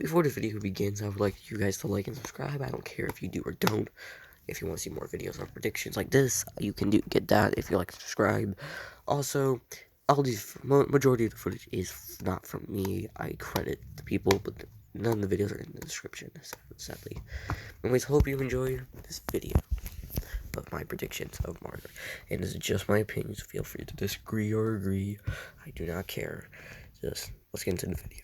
before the video begins, I would like you guys to like and subscribe. I don't care if you do or don't. If you want to see more videos on predictions like this, you can get that if you like to subscribe. Also, all these majority of the footage is not from me. I credit the people, but none of the videos are in the description, sadly. Anyways, hope you enjoy this video of my predictions of Mario. And this is just my opinion, so feel free to disagree or agree. I do not care. Just let's get into the video.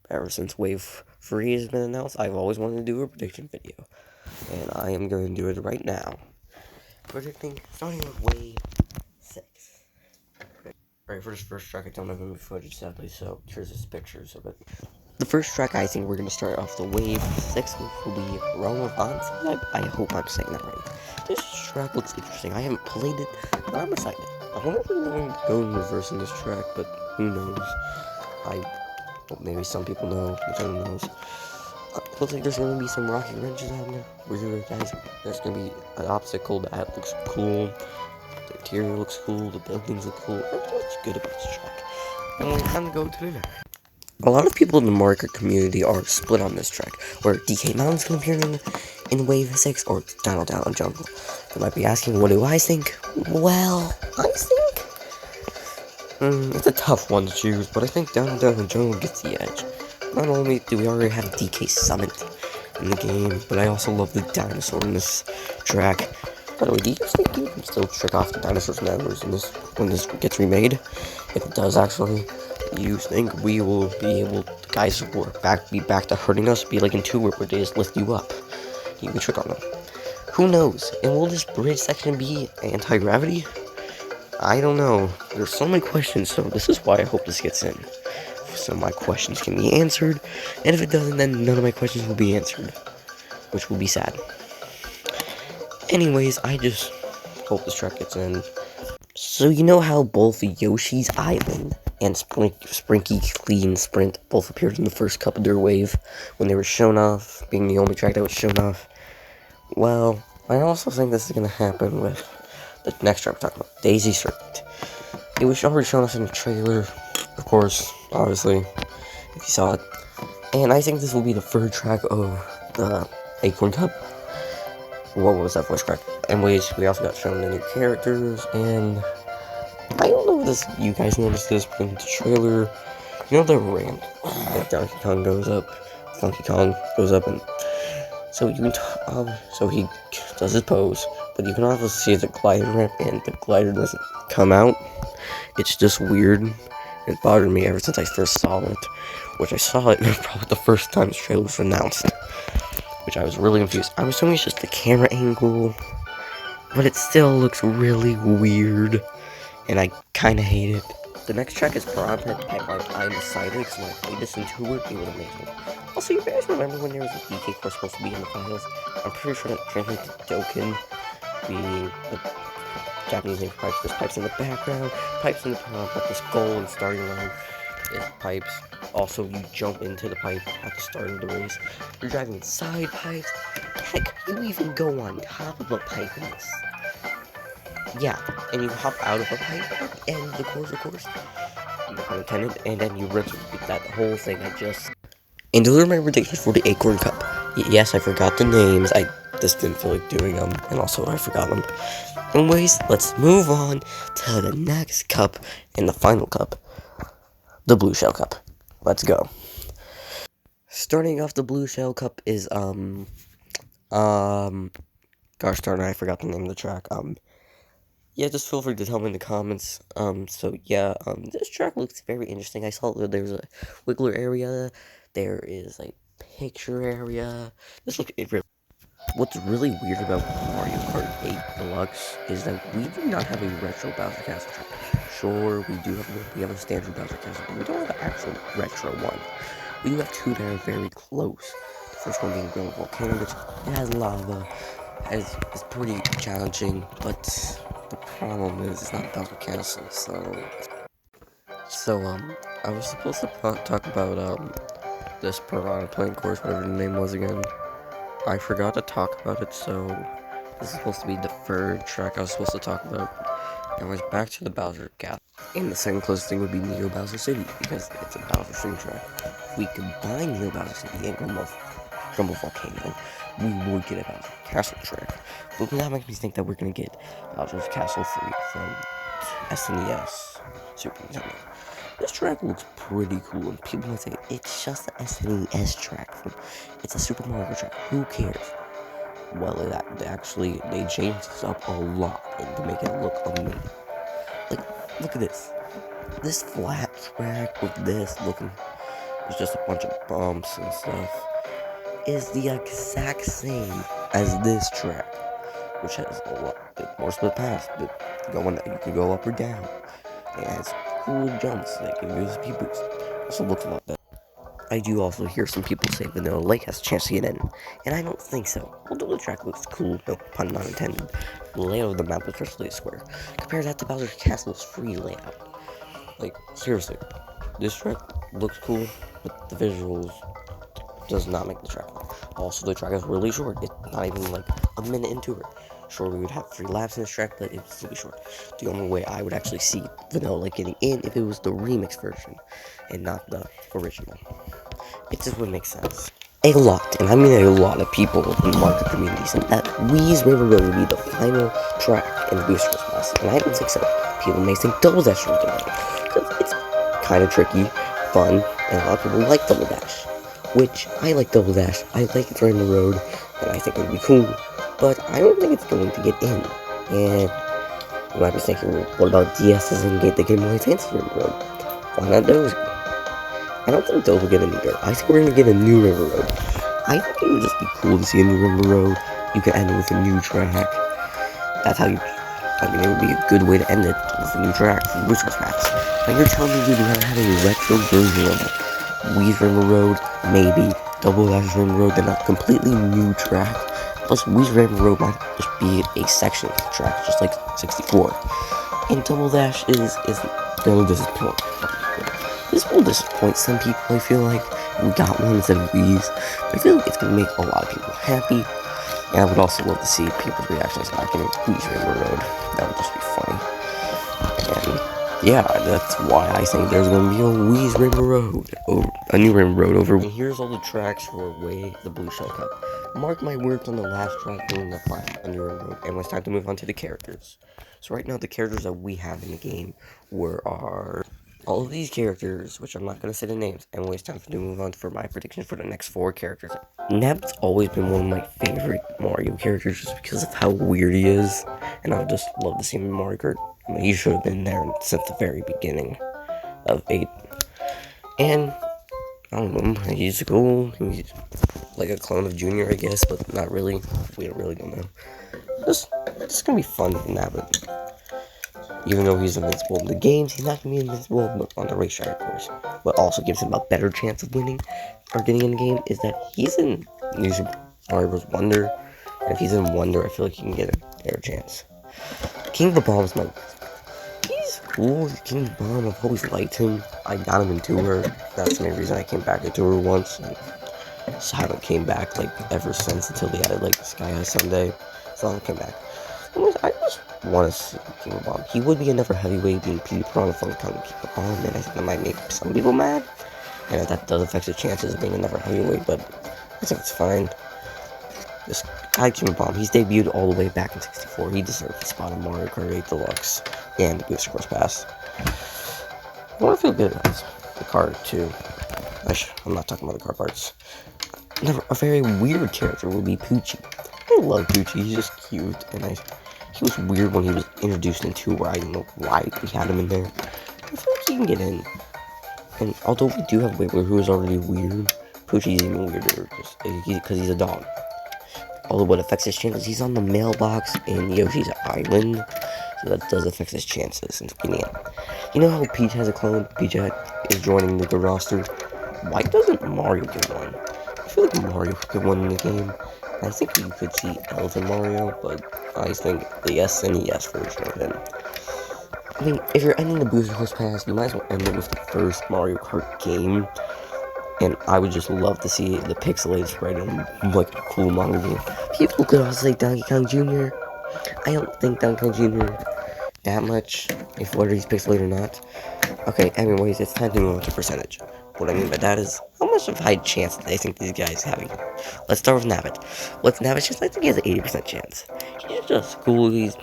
Ever since Wave 3 has been announced, I've always wanted to do a prediction video. And I am going to do it right now. Predicting, starting with Wave 6. Alright, for this first track, I don't have any footage, sadly, so here's just pictures of it. The first track, I think we're going to start off the Wave 6, which will be Realm of Fantasy. I hope I'm saying that right. This track looks interesting. I haven't played it, but I'm excited. I wonder if we're going to go in reverse in this track, but who knows. Well, maybe some people know, but who knows. Looks like there's going to be some rocket wrenches out there. Guys, there's going to be an obstacle that looks cool. The interior looks cool. The buildings look cool. What's good about this track? And we'll kind of go to the next. A lot of people in the Mario Kart community are split on this track, where DK Mountain's going to appear in Wave 6 or Dino Down Jungle. You might be asking, what do I think? Well, I think it's a tough one to choose, but I think Down Jungle gets the edge. Not only do we already have DK Summit in the game, but I also love the dinosaur in this track. By the way, do you guys think you can still trick off the dinosaurs' members in this when this gets remade? If it does, actually, you think we will be able, the guys will be back to hurting us, be like in 2 where they just lift you up. You can trick on them. Who knows? And will this bridge section be anti-gravity? I don't know. There's so many questions, so this is why I hope this gets in. So my questions can be answered, and if it doesn't, then none of my questions will be answered, which will be sad. Anyways, I just hope this track gets in. So you know how both Yoshi's Island and Sprinky Clean Sprint both appeared in the first cup of their wave when they were shown off, being the only track that was shown off? Well, I also think this is going to happen with the next track we're talking about, Daisy Circuit. It was already shown us in the trailer, of course, obviously, if you saw it. And I think this will be the third track of the Acorn Cup. What was that voice crack? Anyways, we also got shown the new characters, and I don't know if you guys noticed this, but in the trailer, you know the ramp that Donkey Kong goes up, and so you can so he does his pose, but you can also see the glider ramp, and the glider doesn't come out. It's just weird. It bothered me ever since I first saw it, which I saw it probably the first time the trailer was announced, which I was really confused. I'm assuming it's just the camera angle, but it still looks really weird, and I kind of hate it. The next track is Piranha Pet I'm Excited, because when I played this in tour, it was amazing. Also, you guys remember when there was a DK course supposed to be in the files? I'm pretty sure that translates to Doken, meaning the Japanese name for pipes. There's pipes in the background, pipes in the front, but this goal and starting line is pipes. Also, you jump into the pipe at the start of the race. You're driving side pipes. Heck, you even go on top of a pipe in this. Yeah, and you hop out of a pipe at the end of the course, of course. No pun intended. And then you repeat that whole thing And those are my predictions for the Acorn Cup. Yes, I forgot the names. I just didn't feel like doing them, and also I forgot them. Anyways, let's move on to the next cup and the final cup, the Blue Shell Cup. Let's go. Starting off the Blue Shell Cup is gosh darn it, I forgot the name of the track. Yeah, just feel free to tell me in the comments. This track looks very interesting. I saw that there's a wiggler area, there is a picture area. This looks really. What's really weird about Mario Kart 8 Deluxe is that we do not have a retro Bowser Castle track. sure, we have a standard Bowser Castle, but we don't have an actual retro one. We do have two that are very close. The first one being Grand Volcano, which it has lava. It's pretty challenging, but the problem is it's not Bowser Castle, so I was supposed to talk about this Piranha Plant course, whatever the name was again. I forgot to talk about it, so this is supposed to be the third track I was supposed to talk about. Anyways, back to the Bowser Castle. And the second closest thing would be Neo Bowser City, because it's a Bowser City track. If we combine Neo Bowser City and Grumble Volcano, we would get a Bowser Castle track. But that makes me think that we're gonna get Bowser's Castle free from SNES Super Nintendo. This track looks pretty cool, and people might say it's just an SNES track. It's a Super Mario track. Who cares? Well, they changed this up a lot and to make it look amazing. Like, look at this. This flat track with this looking, it's just a bunch of bumps and stuff, is the exact same as this track, which has a lot bit more split paths, but you can go up or down. It has cool jumps that give you a speed boost. Also looks a lot better. I do also hear some people say Vanilla Lake has a chance to get in, and I don't think so. Although the track looks cool, no pun not intended, the layout of the map is just really square. Compare that to Bowser's Castle's free layout. Like, seriously, this track looks cool, but the visuals does not make the track. Also, the track is really short. It's not even like a minute into it. Sure, we would have 3 laps in this track, but it would still be short. The only way I would actually see Vanilla Lake getting in if it was the remix version and not the original. It just would make sense. A lot, and I mean a lot of people in the market community said that Wee's River Road would be the final track in the Booster Pass, and I don't think so. People may think Double Dash would get it, because it's kind of tricky, fun, and a lot of people like Double Dash. Which, I like Double Dash, I like its Rainbow Road, and I think it would be cool, but I don't think it's going to get in. And you might be thinking, well, what about DS's and the Game Boy Advance Rainbow Road? Why not those? I don't think those will get in either. I think we're going to get a new River Road. I think it would just be cool to see a new River Road. You could end it with a new track. That's how it would be a good way to end it, with a new track for Boosters Packs. Now you're telling me we'd rather have a retro version of Wee's Rainbow Road, maybe Double Dash Rainbow Road, than a completely new track. Plus, Wee's Rainbow Road might just be a section of the track, just like 64. And Double Dash is gonna disappoint. This will disappoint some people, I feel like. We got one instead of Wee's, but I feel like it's gonna make a lot of people happy. And I would also love to see people's reactions not getting Wee's Rainbow Road. That would just be funny. And yeah, that's why I think there's gonna be a Wee's Rainbow Road, or a new Rainbow Road over. And here's all the tracks for the Blue Shell Cup. Mark my words on the last track being the final a new Rainbow Road, and it's time to move on to the characters. So right now, the characters that we have in the game are all of these characters, which I'm not going to say the names, and it's time to move on for my prediction for the next 4 characters. Neb's always been one of my favorite Mario characters just because of how weird he is, and I would just love to see him in Mario Kart. I mean, he should have been there since the very beginning of 8. And, I don't know, he's cool, he's like a clone of Junior, I guess, but not really. We really don't know. It's gonna be fun in that, but even though he's invincible in the games, he's not going to be invincible on the racetrack, of course. What also gives him a better chance of winning or getting in the game is that he's in New Super Mario Bros. Wonder. And if he's in Wonder, I feel like he can get a better chance. King of the Bomb is he's cool. King of the Bomb, I've always liked him. I got him in Tour. That's the main reason I came back to Tour once. And just haven't came back like ever since until they added like Sky High Sunday. So I came back. I just want to see King of the Bomb. He would be another heavyweight being Petey Piranha from the King of the Bomb, and I think that might make some people mad. And that does affect his chances of being another heavyweight, but I think it's fine. This guy, King of the Bomb, he's debuted all the way back in 64. He deserves a spot in Mario Kart 8 Deluxe and the Booster Course Pass. I want to feel good about the card, too. I'm not talking about the card parts. A very weird character would be Poochie. I love Poochie, he's just cute, and he was weird when he was introduced in 2, where I don't know why we had him in there. I feel like he can get in. And although we do have Wiggler, who is already weird, Poochie's even weirder, just because he's a dog. Although what affects his chances, he's on the mailbox in Yoshi's Island, so so that does affect his chances in getting in. You know how Peach has a clone? Peach is joining the good roster. Why doesn't Mario get one? I feel like Mario could get one in the game. I think we could see Elephant Mario, but I think the SNES version of him. I mean, if you're ending the Booster Course Pass, you might as well end it with the first Mario Kart game. And I would just love to see the pixelated sprite in like a cool Mario game. People could also say Donkey Kong Jr. I don't think Donkey Kong Jr. that much, if whether he's pixelated or not. Okay, anyways, it's time to move on to percentage. What I mean by that is, how much of a high chance do they think these guys having? Let's start with Nabbit. What's Nabbit's chance? I think he has an 80% chance. He's just cool, he's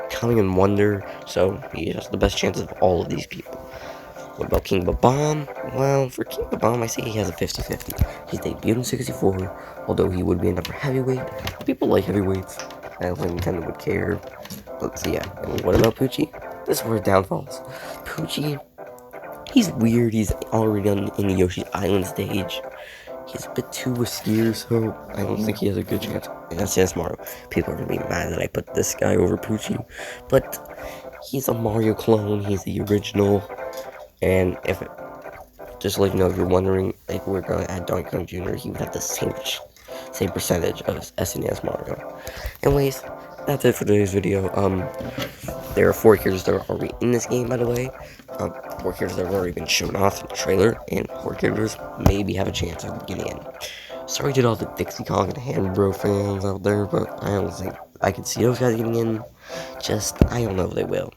coming in wonder, so he has the best chances of all of these people. What about King Babam? Well, for King Babam, I say he has a 50-50. He's debuted in 64, although he would be an upper heavyweight. People like heavyweights. I don't think Nintendo would care. But yeah, and what about Poochie? This is where it downfalls. Poochie, he's weird. He's already in the Yoshi Island stage. He's a bit too risky, so I don't think he has a good chance. And that's Sans Mario. People are gonna be mad that I put this guy over Poochie, but he's a Mario clone. He's the original. And just to let you know, if you're wondering, if we're gonna add Donkey Kong Jr., he would have the same percentage of SNES Mario. Anyways, that's it for today's video. There are 4 characters that are already in this game, by the way. 4 characters that have already been shown off in the trailer, and 4 characters maybe have a chance of getting in. Sorry to all the Dixie Kong and Hand-Bro fans out there, but I don't think I could see those guys getting in. I don't know if they will.